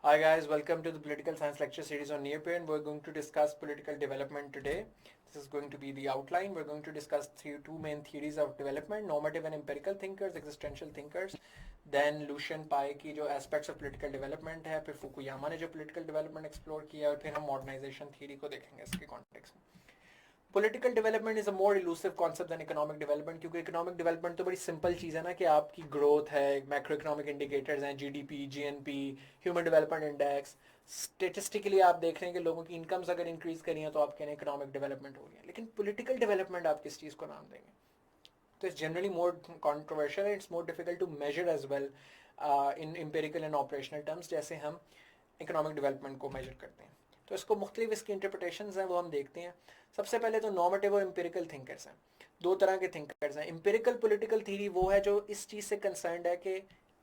Hi guys, welcome to the political science lecture series on Neopan. We're going to discuss political development today. This is going to be the outline. We're going to discuss two main theories of development, normative and empirical thinkers, existential thinkers. Then Lucian Pai की जो aspects of political development है, फिर Fukuyama ने जो political development explore किया और फिर हम modernization theory को देखेंगे इसके context में. Political development is a more elusive concept than economic development, क्योंकि इकोनॉमिक डेवलपमेंट तो बड़ी सिंपल चीज़ है ना कि आपकी ग्रोथ है, मैक्रो इकोनॉमिक इंडिकेटर्स हैं, GDP, GNP, human development index. Statistically आप देख रहे हैं कि लोगों की इनकम्स अगर इंक्रीज करी हैं तो आप कह रहे हैं इकोनॉमिक डेवलपमेंट हो रही है. लेकिन पॉलिटिकल डेवलपमेंट आप किस चीज़ को नाम देंगे? तो it's generally more controversial and it's more difficult to measure as well in empirical and operational terms जैसे हम इकोनॉमिक डेवलपमेंट को मेजर करते हैं. तो इसको मुख्तलिफ इसकी इंटरप्रटेशंस हैं वो हम देखते हैं. सबसे पहले तो नॉर्मेटिव और एम्पिरिकल थिंकर्स हैं. दो तरह के थिंकर्स हैं. एम्पिरिकल पॉलिटिकल थ्योरी वो है जो इस चीज़ से कंसर्न्ड है कि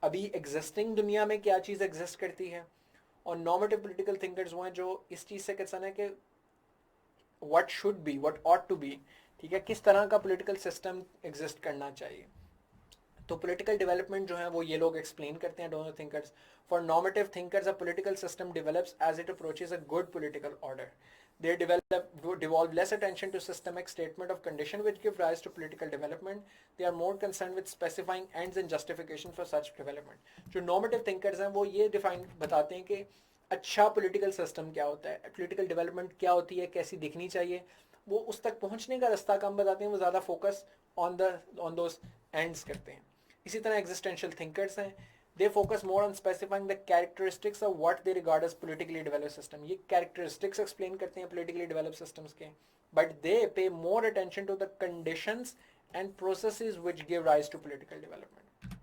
अभी एग्जिस्टिंग दुनिया में क्या चीज़ एग्जिस्ट करती है, और नॉर्मेटिव पॉलिटिकल थिंकर्स वो हैं जो इस चीज़ से कंसर्न है कि what should be, what ought to be, ठीक है, किस तरह का पॉलिटिकल सिस्टम एग्जिस्ट करना चाहिए. तो पॉलिटिकल डेवलपमेंट जो है वो ये लोग एक्सप्लेन करते हैं, दोनों thinkers. For normative thinkers a political system develops as it approaches a good political order. They devolve less attention to systemic statement of condition which give rise to political development. They are more concerned with specifying ends and justification for such development. जो normative thinkers हैं वो ये define बताते हैं कि अच्छा political system क्या होता है, political development क्या होती है, कैसी दिखनी चाहिए. वो उस तक पहुंचने का रास्ता कम बताते हैं, वो ज़्यादा फोकस on those ends करते हैं. इसी तरह existential thinkers हैं. They focus more on specifying the characteristics of what they regard as politically developed system. ये characteristics explain करते हैं politically developed systems के, but they pay more attention to the conditions and processes which give rise to political development.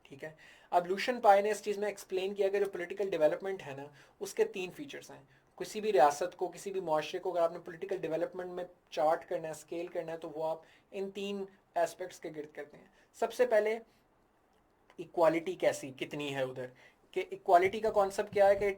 ठीक है. अब लूशन पाई ने इस चीज़ में एक्सप्लेन किया कि जो पॉलिटिकल डेवलपमेंट है ना उसके तीन फीचर्स हैं. किसी भी रियासत को, किसी भी माशरे को अगर आपने पॉलिटिकल डेवलपमेंट में चार्ट करना है, स्केल करना है, तो वो आप इन तीन एस्पेक्ट्स के गिर्द करते हैं. सबसे पहले इक्वालिटी कैसी कितनी है उधर, कि इक्वालिटी का कॉन्सेप्ट क्या है कि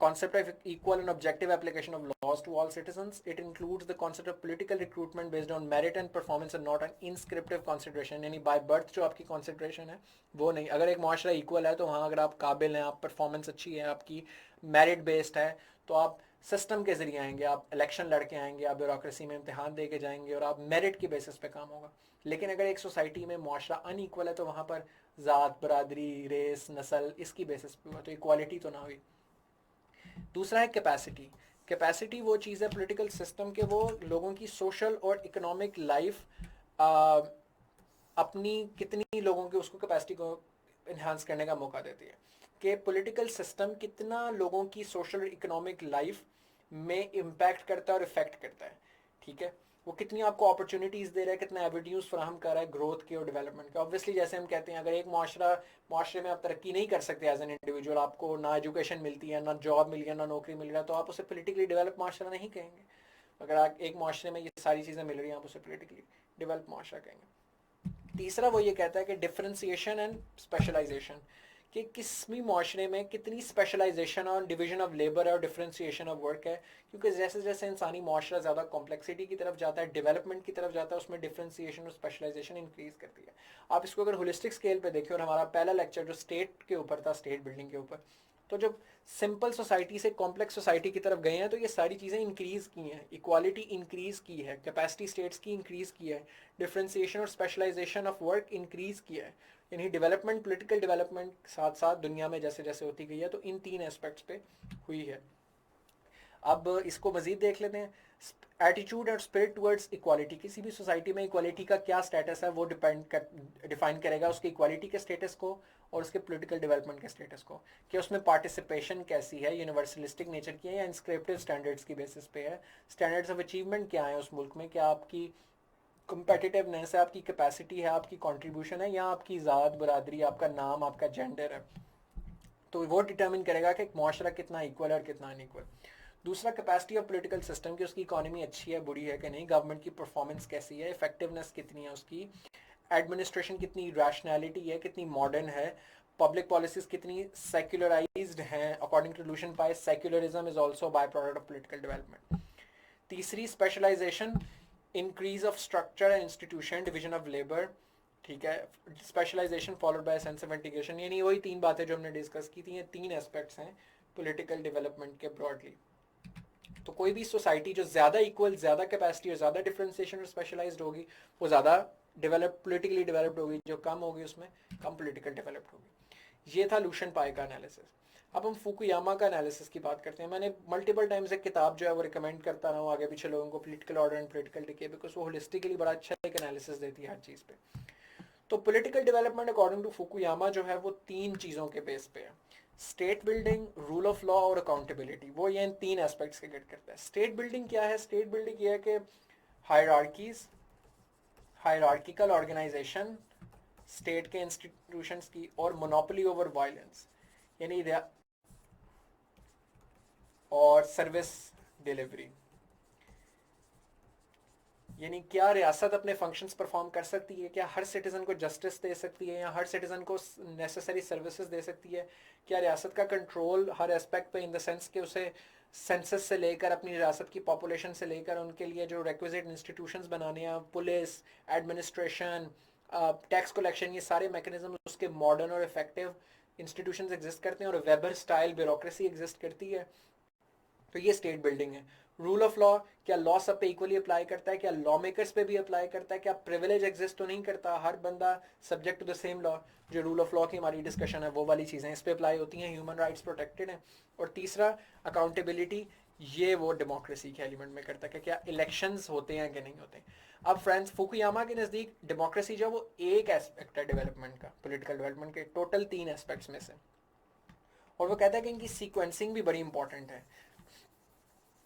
concept of equal and objective application of laws to all citizens. It includes the concept of political recruitment based on merit and performance and not an inscriptive consideration. यानी by birth जो आपकी consideration है वो नहीं. अगर एक माशरा equal है तो वहाँ अगर आप काबिल हैं, आप परफॉर्मेंस अच्छी है आपकी, मेरिट बेस्ड है, तो आप सिस्टम के जरिए आएंगे, आप इलेक्शन लड़के आएंगे, आप ब्यूरोक्रेसी में इम्तिहान दे के जाएंगे और आप मेरिट की बेसिस पे काम होगा. लेकिन अगर एक सोसाइटी में माशरा अनइक्वल है तो वहाँ पर ज़ात, बरादरी, रेस, नस्ल इसकी बेसिस पे हुआ, तो इक्वालिटी तो ना हुई. दूसरा है कैपेसिटी. कैपेसिटी वो चीज़ है पॉलिटिकल सिस्टम के, वो लोगों की सोशल और इकोनॉमिक लाइफ अपनी कितनी लोगों की उसको कैपेसिटी को इन्हांस करने का मौका देती है, कि पॉलिटिकल सिस्टम कितना लोगों की सोशल इकोनॉमिक लाइफ में इम्पैक्ट करता है और इफेक्ट करता है. ठीक है, वो कितनी आपको अपॉर्चुनिटीज़ दे रहा है, कितना एवेन्यूज़ फराहम कर रहा है ग्रोथ के और डेवलपमेंट के. ऑब्वियसली जैसे हम कहते हैं अगर एक माशरे में आप तरक्की नहीं कर सकते एज एन इंडिविजुअल, आपको ना एजुकेशन मिलती है, ना जॉब मिल गया, ना नौकरी मिल रहा है, तो आप उसे पोलिटिकली डेवलप माशरा नहीं कहेंगे. अगर आप एक माशरे में ये सारी चीज़ें मिल रही हैं आप उसे पोलिटिकली डेवलप माशरा कहेंगे. तीसरा वो ये कहता है कि डिफरेंशिएशन एंड स्पेशलाइजेशन, कि किस भी माशरे में कितनी स्पेशलाइजेशन और डिवीजन ऑफ लेबर है और डिफरेंशिएशन ऑफ वर्क है, क्योंकि जैसे जैसे इंसानी माशरा ज़्यादा कॉम्प्लेक्सिटी की तरफ जाता है, डेवलपमेंट की तरफ जाता है, उसमें डिफरेंशिएशन और स्पेशलाइजेशन इंक्रीज करती है. आप इसको अगर होलिस्टिक स्केल पे देखें, और हमारा पहला लेक्चर जो स्टेट के ऊपर था, स्टेट बिल्डिंग के ऊपर, तो जब सिंपल सोसाइटी से कॉम्प्लेक्स सोसाइटी की तरफ गए हैं तो ये सारी चीज़ें इंक्रीज़ की हैं, इक्वालिटी इंक्रीज़ की है, कैपेसिटी स्टेट्स की इंक्रीज़ की है, डिफरेंशिएशन और स्पेशलाइजेशन ऑफ वर्क इंक्रीज़ किया है. यानी डेवलपमेंट, पॉलिटिकल डेवलपमेंट साथ साथ दुनिया में जैसे जैसे होती गई है तो इन तीन एस्पेक्ट्स पे हुई है. अब इसको मजीद देख लेते हैं. एटीट्यूड और स्पिरिट टुवर्ड्स इक्वालिटी. किसी भी सोसाइटी में इक्वालिटी का क्या स्टेटस है वो डिफाइन करेगा उसकी इक्वालिटी के स्टेटस को और उसके पॉलिटिकल डेवलपमेंट के स्टेटस को, कि उसमें पार्टिसिपेशन कैसी है, यूनिवर्सलिस्टिक नेचर की है या इंस्क्रिप्टिव स्टैंडर्ड्स की बेसिस पे है, स्टैंडर्ड्स ऑफ अचीवमेंट क्या है उस मुल्क में, क्या आपकी कंपेटिटिवनेस है, आपकी कैपेसिटी है, आपकी कंट्रीब्यूशन है, या आपकी ज़ात, बरादरी, आपका नाम, आपका जेंडर है. तो वो डिटर्मिन करेगा कि एक माशरा कितना इक्वल है और कितना अनइक्वल. दूसरा कैपेसिटी ऑफ पॉलिटिकल सिस्टम की, उसकी इकोनॉमी अच्छी है, बुरी है कि नहीं, गवर्नमेंट की परफॉर्मेंस कैसी है, इफेक्टिवनेस कितनी है उसकी, एडमिनिस्ट्रेशन कितनी रैशनैलिटी है, कितनी मॉडर्न है, पब्लिक पॉलिसीज कितनी सेक्युलराइज्ड हैं. According to Lucian Pye, secularism is also by product of political development. तीसरी specialisation, increase of structure and institution, division of labour. ठीक है, specialisation followed by sense of integration. यानी वही तीन बातें जो हमने डिस्कस की थी, ये तीन एस्पेक्ट्स हैं पॉलिटिकल डेवलपमेंट के ब्रॉडली। तो कोई भी सोसाइटी जो ज़्यादा इक्वल, ज़्यादा कैपेसिटी और ज़्यादा डिफ्रेंसिएशन और स्पेशलाइज्ड होगी वो ज़्यादा पोलिटिकली डेवलप्ड होगी, जो कम होगी उसमें कम पोलिटिकल डेवलप्ड होगी। ये था लुशियन पाई का एनालिसिस। अब हम फुकुयामा का एनालिसिस की बात करते हैं। मैंने मल्टीपल टाइम्स एक किताब जो है वो रिकमेंड करता रहा हूँ आगे पीछे लोगों को, political order and political decay, because वो होलिस्टिकली बड़ा अच्छा एक एनालिसिस देती है हर चीज़ पे। तो political development according to Fukuyama जो है वो 3 चीज़ों के बेस पे है: state building, rule of law और अकाउंटेबिलिटी। वो ये इन 3 एस्पेक्ट्स के गेट करता है। स्टेट बिल्डिंग क्या है? स्टेट बिल्डिंग ये है कि हायरार्कीज, हायरार्किकल ऑर्गेनाइजेशन स्टेट के इंस्टीट्यूशंस की, और मोनोपोली ओवर वायलेंस यानी और सर्विस डिलीवरी। यानी क्या रियासत अपने फंक्शंस परफॉर्म कर सकती है? क्या हर सिटीजन को जस्टिस दे सकती है या हर सिटीजन को नेसेसरी सर्विसेज दे सकती है? क्या रियासत का कंट्रोल हर एस्पेक्ट पे, इन द सेंस कि उसे सेंसस से लेकर अपनी रियासत की पॉपुलेशन से लेकर उनके लिए जो रिक्विजिट इंस्टीट्यूशंस बनाने हैं, पुलिस, एडमिनिस्ट्रेशन, टैक्स कलेक्शन, ये सारे मैकेनिज्म उसके मॉडर्न और इफेक्टिव इंस्टीट्यूशंस एग्जिस्ट करते हैं और वेबर स्टाइल ब्यूरोक्रेसी एग्जिस्ट करती है। तो ये स्टेट बिल्डिंग है। रूल ऑफ लॉ, क्या लॉ सब पे इक्वली अप्लाई करता है? क्या लॉ मेकर्स पे भी अप्लाई करता है? क्या प्रिविलेज एग्जिस्ट तो नहीं करता? हर बंदा subject to the same law. जो रूल ऑफ लॉ की हमारी डिस्कशन है वो वाली चीज़ें इस पे अप्लाई होती हैं, ह्यूमन राइट्स प्रोटेक्टेड हैं। और तीसरा अकाउंटेबिलिटी, ये वो डेमोक्रेसी के एलिमेंट में करता है कि क्या इलेक्शंस होते हैं कि नहीं होते। अब फ्रेंड्स, फुकुयामा के नज़दीक डेमोक्रेसी जो है वो एक एस्पेक्ट है डेवलपमेंट का, पॉलिटिकल डेवलपमेंट के टोटल 3 एस्पेक्ट्स में से। और वो कहता है कि इनकी सीक्वेंसिंग भी बड़ी इंपॉर्टेंट है।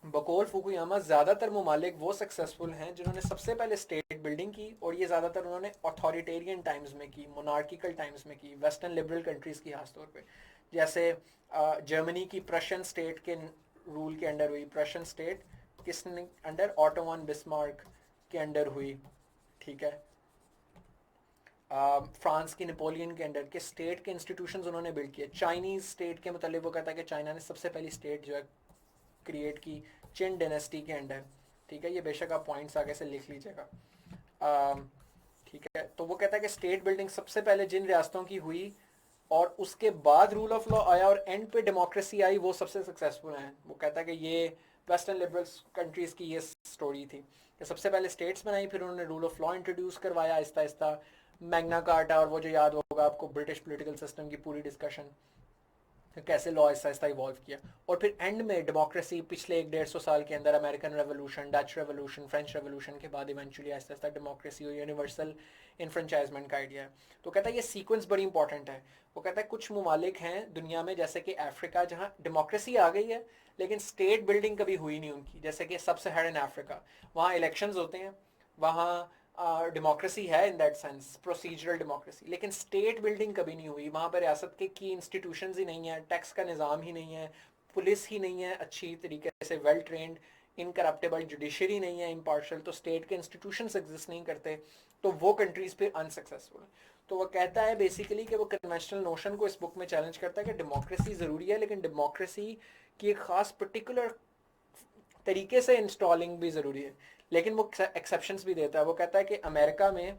बकौल फुकुयामा ज़्यादातर ममालिक वो सक्सेसफुल हैं जिन्होंने सबसे पहले स्टेट बिल्डिंग की, और ये ज़्यादातर उन्होंने अथॉरिटेरियन टाइम्स में की, मोनार्किकल टाइम्स में की, वेस्टर्न लिबरल कंट्रीज़ की खासतौर पे। जैसे जर्मनी की प्रशन स्टेट के रूल के अंडर हुई। प्रशन स्टेट किसने अंडर? ऑटो वन बिस्मार्क के अंडर हुई, ठीक है। फ्रांस की नेपोलियन के अंडर के स्टेट के इंस्टीट्यूशंस उन्होंने बिल्ड किए। चाइनीज़ स्टेट के मतलब वो कहता है कि चाइना ने सबसे पहली स्टेट जो है क्रिएट की चिन डायनेस्टी के अंडर, ठीक है। ये बेशक आप पॉइंट्स आगे से लिख लीजिएगा, ठीक है। तो वो कहता है कि स्टेट बिल्डिंग सबसे पहले जिन रियासतों की हुई और उसके बाद रूल ऑफ लॉ आया और एंड पे डेमोक्रेसी आई, वो सबसे सक्सेसफुल हैं। वो कहता है कि ये वेस्टर्न लिबरल कंट्रीज की ये स्टोरी थी कि सबसे पहले स्टेट्स बनाई, फिर उन्होंने रूल ऑफ लॉ इंट्रोड्यूस करवाया आहिस्ता आहिस्ता, मैग्ना कार्टा, और वो जो याद होगा आपको ब्रिटिश पॉलिटिकल सिस्टम की पूरी डिस्कशन, कैसे लॉ आहिस्ता आहिस्ता इवॉल्व किया। और फिर एंड में डेमोक्रेसी पिछले 100-150 साल के अंदर, American revolution, Dutch revolution, French revolution के बाद इवेंचुअली आहिस्ता आहिस्ता डेमोक्रेसी और यूनिवर्सल इन्फ्रेंचाइजमेंट का आइडिया है। तो कहता है ये सीक्वेंस बड़ी इंपॉर्टेंट है। वो कहता है कुछ ममालिक हैं दुनिया में जैसे कि अफ्रीका, जहाँ डेमोक्रेसी आ गई है लेकिन स्टेट बिल्डिंग कभी हुई नहीं उनकी, जैसे कि सब सहारन अफ्रीका। वहाँ इलेक्शंस होते हैं, वहाँ डेमोक्रेसी है in that sense, procedural democracy, लेकिन स्टेट बिल्डिंग कभी नहीं हुई। वहाँ पर रियासत के की इंस्टीट्यूशंस ही नहीं है, टैक्स का निज़ाम ही नहीं है, पुलिस ही नहीं है अच्छी तरीके से वेल ट्रेंड, इनकरप्टेबल जुडिशरी नहीं है इम्पार्शल, तो स्टेट के इंस्टीट्यूशंस एग्जिस्ट नहीं करते, तो वो कंट्रीज़ फिर अनसक्सेसफुल है। तो वो कहता है बेसिकली कि वो कन्वेंशनल नोशन को इस बुक में चैलेंज करता है कि डेमोक्रेसी ज़रूरी है, लेकिन डेमोक्रेसी की एक ख़ास पर्टिकुलर तरीके से इंस्टॉलिंग भी ज़रूरी है। लेकिन वो एक्सेप्शंस भी देता है। वो कहता है कि अमेरिका में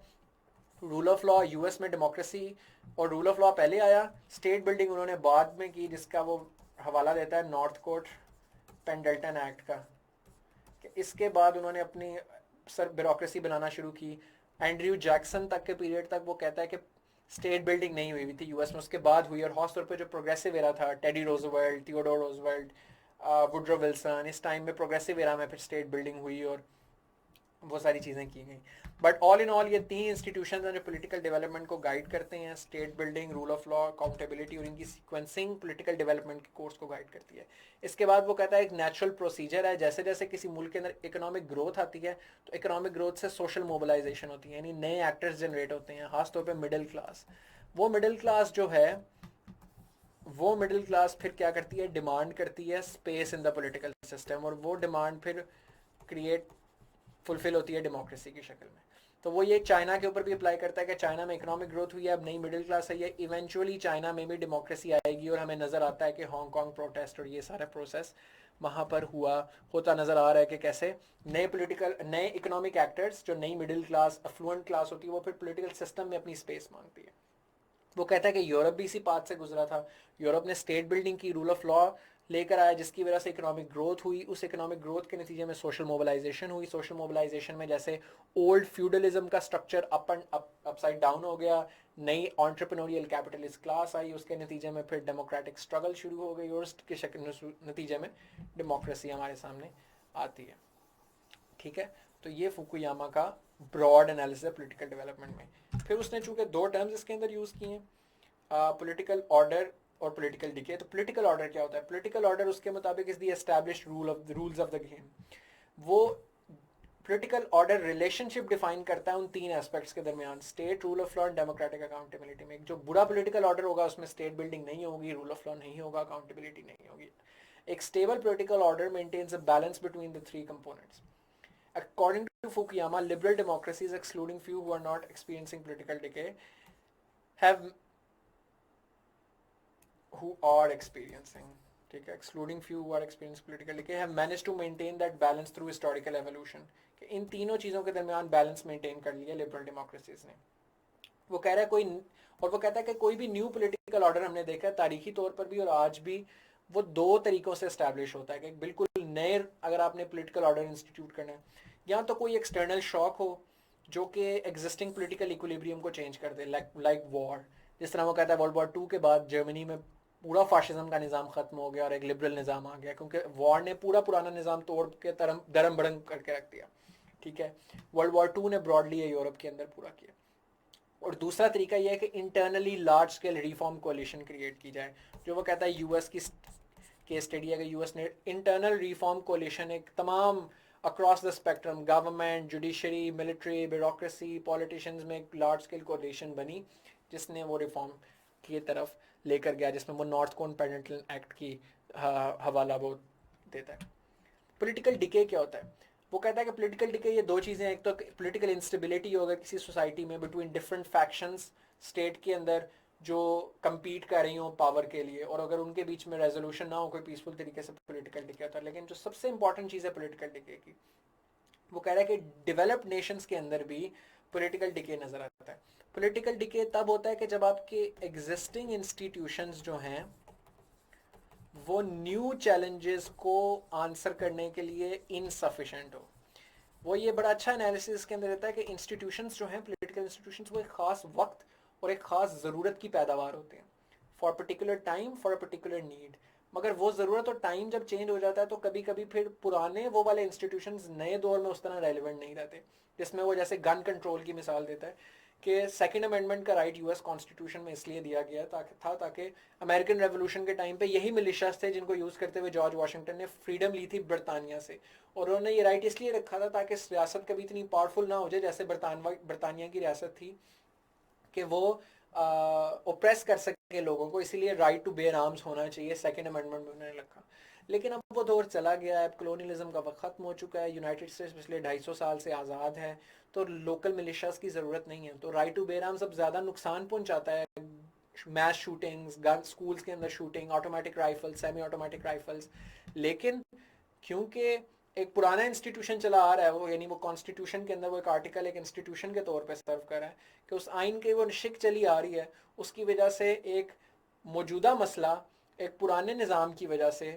रूल ऑफ लॉ, यूएस में डेमोक्रेसी और रूल ऑफ लॉ पहले आया, स्टेट बिल्डिंग उन्होंने बाद में की, जिसका वो हवाला देता है नॉर्थ कोट पेंडल्टन एक्ट का। कि इसके बाद उन्होंने अपनी ब्यूरोक्रेसी बनाना शुरू की। एंड्रयू जैक्सन तक के पीरियड तक वो कहता है कि स्टेट बिल्डिंग नहीं हुई थी यूएस में, उसके बाद हुई। और खास तौर पे जो प्रोग्रेसिव एरा था, teddy Roosevelt, Theodore Roosevelt, Woodrow Wilson, इस टाइम में प्रोग्रेसिव एरा में फिर स्टेट बिल्डिंग हुई और वो सारी चीज़ें की गई। बट ऑल इन ऑल ये 3 इंस्टीट्यूशन हैं जो पॉलिटिकल डेवलपमेंट को गाइड करते हैं: state building, rule of law, accountability, और इनकी सीक्वेंसिंग पॉलिटिकल डेवलपमेंट के कोर्स को गाइड करती है। इसके बाद वो कहता है एक नेचुरल प्रोसीजर है, जैसे जैसे किसी मुल्क के अंदर इकोनॉमिक ग्रोथ आती है तो इकोनॉमिक ग्रोथ से सोशल मोबिलाइजेशन होती है, यानी नए एक्टर्स जनरेट होते हैं, खासतौर पर मिडिल क्लास। वो मिडिल क्लास जो है, वो मिडिल क्लास फिर क्या करती है? डिमांड करती है space in the political system, और वो डिमांड फिर क्रिएट फुलफिल होती है डेमोक्रेसी की शक्ल में। तो वो ये चाइना के ऊपर भी अप्लाई करता है कि चाइना में इकोनॉमिक ग्रोथ हुई है, अब नई मिडिल क्लास है, ये इवेंचुअली चाइना में भी डेमोक्रेसी आएगी। और हमें नज़र आता है कि हांगकांग प्रोटेस्ट और ये सारा प्रोसेस वहाँ पर होता नज़र आ रहा है कि कैसे नए इकोनॉमिक एक्टर्स, जो नई मिडिल क्लास अफ्लुएंट क्लास होती है, वो फिर पोलिटिकल सिस्टम में अपनी स्पेस मांगती है। वो कहता है कि यूरोप भी इसी पाथ से गुजरा था। यूरोप ने स्टेट बिल्डिंग की, रूल ऑफ लॉ लेकर आया, जिसकी वजह से इकोनॉमिक ग्रोथ हुई। उस इकोनॉमिक ग्रोथ के नतीजे में सोशल मोबिलाइजेशन हुई। सोशल मोबिलाइजेशन में जैसे ओल्ड फ्यूडलिज्म का स्ट्रक्चर अपसाइड डाउन हो गया, नई ऑन्टरप्रेन्योरियल कैपिटलिस्ट क्लास आई, उसके नतीजे में फिर डेमोक्रेटिक स्ट्रगल शुरू हो गई और उसके नतीजे में डेमोक्रेसी हमारे सामने आती है। ठीक है, तो ये फुकुयामा का ब्रॉड एनालिसिस है पॉलिटिकल डेवलपमेंट में। फिर उसने चूंकि दो टर्म्स इसके अंदर यूज किए हैं, पॉलिटिकल ऑर्डर और पॉलिटिकल डिके। तो पॉलिटिकल ऑर्डर क्या होता है? पॉलिटिकल ऑर्डर उसके मुताबिक is the established rules of the game. वो पॉलिटिकल ऑर्डर रिलेशनशिप डिफाइन करता है उन तीन एस्पेक्ट्स के दरमियान, state, rule of law and democratic accountability में। जो बुरा पॉलिटिकल ऑर्डर होगा उसमें स्टेट बिल्डिंग नहीं होगी, रूल ऑफ लॉ नहीं होगा, अकाउंटेबिलिटी नहीं होगी। एक stable political order maintains a balance between the three components. According to Fukuyama, liberal democracies, excluding few who are not experiencing political decay, ठीक है, excluding few who are experiencing political decay, have managed to maintain that balance through historical evolution। कि इन तीनों चीज़ों के दरमियान balance maintain कर लिया liberal democracies ने। वो कह रहा है वो कहता है कि कोई भी न्यू पॉलिटिकल ऑर्डर हमने देखा है तारीखी तौर पर भी और आज भी, वो दो तरीकों से एस्टैब्लिश होता है। कि बिल्कुल नए अगर आपने पॉलिटिकल ऑर्डर इंस्टीट्यूट करना है, या तो कोई एक्सटर्नल शॉक हो जो कि एग्जिस्टिंग पॉलिटिकल इक्विलिब्रियम को चेंज कर दे, लाइक वॉर। जिस तरह वो कहता है वर्ल्ड वॉर 2 के बाद जर्मनी में पूरा फाशिज्म का निज़ाम खत्म हो गया और एक लिबरल निज़ाम आ गया, क्योंकि वॉर ने पूरा पुराना निज़ाम तोड़ के दरम बरम करके रख दिया। ठीक है, वर्ल्ड वॉर 2 ने ब्रॉडली यूरोप के अंदर पूरा किया। और दूसरा तरीका यह है कि internally large scale reform coalition create की जाए। जो वो कहता है यूएस की केस स्टडी है कि यूएस ने इंटरनल रिफॉर्म कोलिशन, एक तमाम across the spectrum, government, judiciary, military, bureaucracy, politicians में एक लार्ज स्केल कोलिशन बनी जिसने वो रिफॉर्म की तरफ लेकर गया, जिसमें वो नॉर्थ कोन पेनिनसुला एक्ट की हवाला वो देता है। पॉलिटिकल डिके क्या होता है? वो कहता है कि पॉलिटिकल डिके ये दो चीज़ें हैं। एक तो पॉलिटिकल इंस्टेबिलिटी होगा किसी सोसाइटी में बिटवीन डिफरेंट फैक्शंस स्टेट के अंदर जो कम्पीट कर रही हो पावर के लिए, और अगर उनके बीच में रेजोल्यूशन ना हो कोई पीसफुल तरीके से, पॉलिटिकल डिके होता है। लेकिन जो सबसे इंपॉर्टेंट चीज़ है पॉलिटिकल डिके की, वो कह रहा है कि डेवलप्ड नेशंस के अंदर भी पॉलिटिकल डिके नज़र आता है। पॉलिटिकल डिके तब होता है कि जब आपके एग्जिस्टिंग इंस्टीट्यूशंस जो हैं वो न्यू चैलेंजेस को आंसर करने के लिए इनसफिशेंट हो। वो ये बड़ा अच्छा एनालिसिस के अंदर रहता है कि इंस्टीट्यूशंस जो हैं, पॉलिटिकल इंस्टीट्यूशंस, वो एक ख़ास वक्त और एक ख़ास ज़रूरत की पैदावार होते हैं, for particular time, for a particular need. मगर वो ज़रूरत और टाइम जब चेंज हो जाता है तो कभी कभी फिर पुराने वो वाले इंस्टीट्यूशंस नए दौर में उस तरह रेलिवेंट नहीं रहते। जिसमें वो जैसे गन कंट्रोल की मिसाल देता है कि सेकंड अमेंडमेंट का राइट यूएस कॉन्स्टिट्यूशन में इसलिए दिया गया ताकि अमेरिकन रेवोल्यूशन के टाइम पे यही मिलिशियास थे जिनको यूज़ करते हुए जॉर्ज वाशिंगटन ने फ्रीडम ली थी बरतानिया से। और उन्होंने ये राइट इसलिए रखा था ताकि रियासत कभी इतनी पावरफुल ना हो जाए जैसे बरतानिया की रियासत थी कि वो ओप्रेस कर सके लोगों को, इसीलिए राइट टू बेयर आर्म्स होना चाहिए सेकंड अमेंडमेंट में उन्होंने रखा। लेकिन अब वो दौर चला गया है, कॉलोनियलिज्म का वक्त खत्म हो चुका है, यूनाइटेड स्टेट्स पिछले 250 साल से आज़ाद है, तो लोकल मिलिशियास की ज़रूरत नहीं है। तो राइट टू बेयर आर्म्स अब ज़्यादा नुकसान पहुंचाता है। मैस शूटिंग्स, गन स्कूल्स के अंदर shooting, automatic rifles, semi automatic rifles. लेकिन क्योंकि एक पुराना इंस्टीट्यूशन चला आ रहा है, वो यानी वो कॉन्स्टिट्यूशन के अंदर वो एक आर्टिकल एक इंस्टीट्यूशन के तौर पे सर्व कर रहा है कि उस आइन की वो शिक चली आ रही है, उसकी वजह से एक मौजूदा मसला एक पुराने निज़ाम की वजह से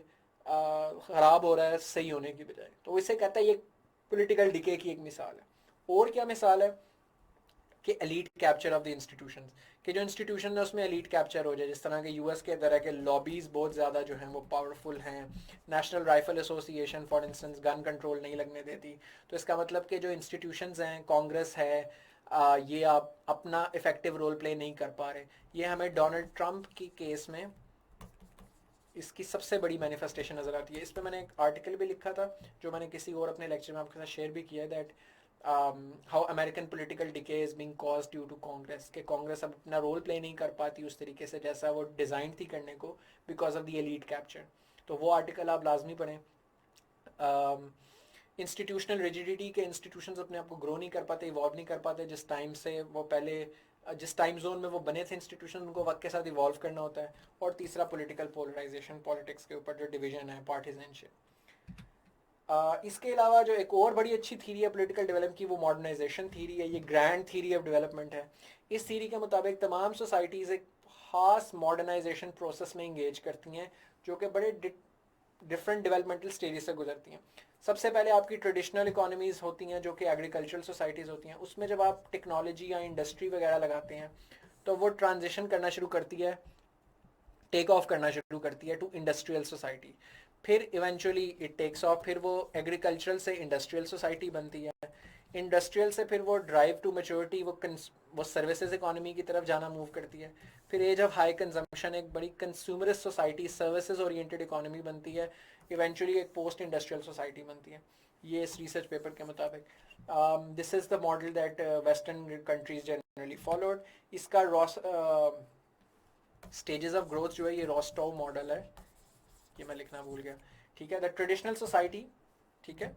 ख़राब हो रहा है सही होने की बजाय। तो इसे कहता है ये पॉलिटिकल डिके की एक मिसाल है। और क्या मिसाल है कि elite capture of the institutions, कि जो इंस्टीट्यूशन है उसमें एलीट कैप्चर हो जाए। जिस तरह के यूएस के तरह के लॉबीज बहुत ज़्यादा जो हैं वो पावरफुल हैं। National rifle association for instance gun control नहीं लगने देती। तो इसका मतलब कि जो इंस्टीट्यूशंस हैं, कांग्रेस है, ये आप अपना इफेक्टिव रोल प्ले नहीं कर पा रहे। ये हमें डोनाल्ड ट्रंप की केस में इसकी सबसे बड़ी मैनिफेस्टेशन नज़र आती है। इस पर मैंने एक आर्टिकल भी लिखा था जो मैंने किसी और अपने लेक्चर में आपके साथ शेयर भी किया है, that how American political decay is being caused due to Congress. कि कांग्रेस अब अपना रोल प्ले नहीं कर पाती उस तरीके से जैसा वो डिज़ाइन थी करने को, because of the elite capture. तो वो आर्टिकल आप लाजमी पढ़ें। इंस्टीट्यूशनल रिजिडिटी के इंस्टीट्यूशंस अपने आप को ग्रो नहीं कर पाते, इवॉल्व नहीं कर पाते। जिस टाइम से वो पहले जिस टाइम जोन में वो बने थे इंस्टीट्यूशन, उनको वक्त के साथ इवॉल्व करना होता है। और तीसरा पॉलिटिकल पोलराइजेशन, पॉलिटिक्स के ऊपर जो डिवीजन है, पार्टिजनशिप। इसके अलावा जो एक और बड़ी अच्छी थीरी है पॉलिटिकल डेवलपमेंट की, वो मॉडर्नाइजेशन थीरी है। ये ग्रैंड थीरी ऑफ डेवलपमेंट है। इस थीरी के मुताबिक तमाम सोसाइटीज़ एक खास मॉडर्नाइजेशन प्रोसेस में इंगेज करती हैं, जो कि बड़े डिफरेंट डेवलपमेंटल स्टेजेस से गुजरती हैं। सबसे पहले आपकी ट्रेडिशनल इकोनॉमीज़ होती हैं, जो कि एग्रीकल्चरल सोसाइटीज़ होती हैं। उसमें जब आप टेक्नोलॉजी या इंडस्ट्री वगैरह लगाते हैं, तो वो ट्रांजिशन करना शुरू करती है, टेक ऑफ करना शुरू करती है टू इंडस्ट्रियल सोसाइटी। फिर इवेंचुअली इट टेक्स ऑफ, फिर वो एग्रीकल्चरल से इंडस्ट्रियल सोसाइटी बनती है। इंडस्ट्रियल से फिर वो ड्राइव टू मेच्योरिटी, वो सर्विसेज इकोनॉमी की तरफ जाना मूव करती है। फिर एज ऑफ हाई कंजम्पशन एक बड़ी consumerist society, services oriented economy बनती है। इवेंचुअली एक पोस्ट इंडस्ट्रियल सोसाइटी बनती है, ये इस रिसर्च पेपर के मुताबिक। This is the model that western countries generally followed. इसका स्टेजेस ऑफ ग्रोथ जो है ये रोस्टोव मॉडल है, ये मैं लिखना भूल गया। ठीक है, द ट्रेडिशनल सोसाइटी, ठीक है,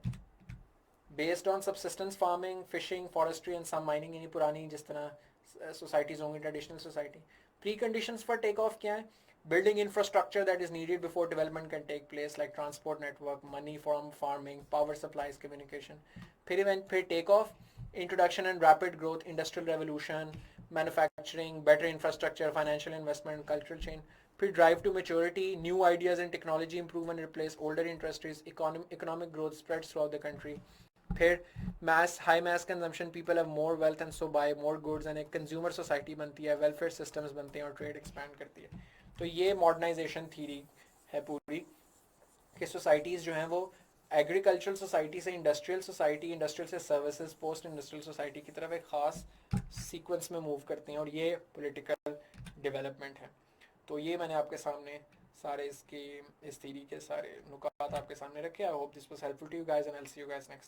based on subsistence farming, fishing, forestry and some mining, यानी पुरानी जिस तरह सोसाइटीज होंगी traditional society. Pre conditions for take off क्या है? Building infrastructure that is needed before development can take place, like transport network, money from farming, power supplies, communication. फिर take off, introduction and rapid growth, industrial revolution, manufacturing, better infrastructure, financial investment, cultural change. फिर drive to maturity, new ideas and technology improvement replace older industries, economic growth spreads throughout the country. फिर high mass consumption, people have more wealth and so buy more goods, and एक consumer society बनती है, welfare systems बनते हैं और trade expand करती है। तो ये मॉडर्नाइजेशन थीरी है पूरी, कि सोसाइटीज़ जो हैं वो एग्रीकल्चरल सोसाइटी से इंडस्ट्रियल सोसाइटी, इंडस्ट्रियल से सर्विसेज, पोस्ट इंडस्ट्रियल सोसाइटी की तरफ एक ख़ास सीक्वेंस में मूव करते हैं, और ये पॉलिटिकल डेवलपमेंट है। तो ये मैंने आपके सामने सारे इस थीरी के सारे नुकात आपके सामने रखे। I hope this was helpful to you guys, and I will see you guys next.